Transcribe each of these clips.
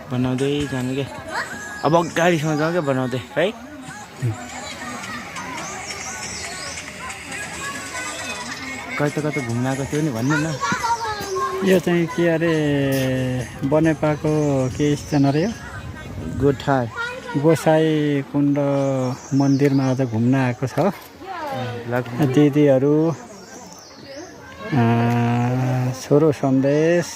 बनाउँदै जानु क्या अब गाडीसँग जाउँ क्या बनाउँदै है कता कता घुम्न आएको थियो नि भन्नु न यो चाहिँ के अरे बनेपाको के स्थान अरे यो गोसाई कुण्ड मन्दिरमा आज घुम्न आएको छ दिदीहरू छोरो सन्देश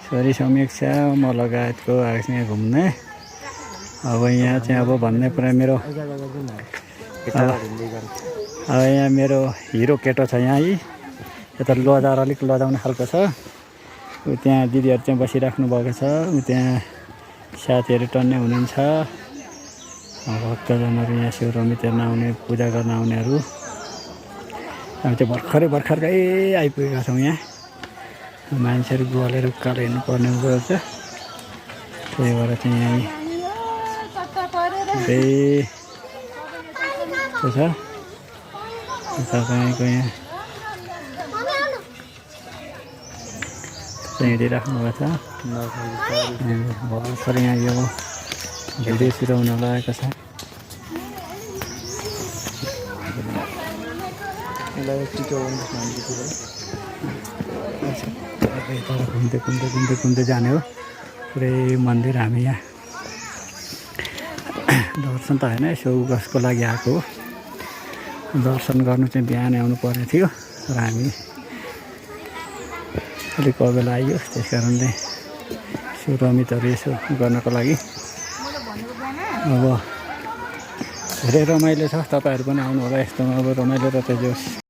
छोरी समीक्षा म लगायतको आएको यहाँ घुम्ने अब यहाँ चाहिँ अब भन्ने कुरा मेरो अब यहाँ मेरो हिरो केटो छ यहाँ यता लजाएर अलिक लजाउने खालको छ त्यहाँ दिदीहरू चाहिँ बसिराख्नु भएको छ त्यहाँ साथीहरू टन्ने हुनुहुन्छ भक्तजनहरू यहाँ शिवरमी तेर्न आउने पूजा गर्न आउनेहरू अब चाहिँ भर्खरै आइपुगेका छौँ यहाँ मान्छेहरू गुवालेर उकालो हिँड्नुपर्ने गर्छ त्यही भएर चाहिँ यहाँ छ तपाईँको यहाँ हिँडिराख्नु भएको छ भर्खर यहाँ यो भिडियो सुरु हुन लागेको छ घुम्दै जाने हो पुरै मन्दिर हामी यहाँ दर्शन त होइन यसो उगसको लागि आएको हो दर्शन गर्नु चाहिँ बिहान आउनु पर्ने थियो र हामी अलिक अबेला आइयो त्यस कारणले शिवरमितहरू यसो गर्नको लागि अब धेरै रमाइलो छ तपाईँहरू पनि आउनु होला यस्तोमा अब रमाइलो त जोस्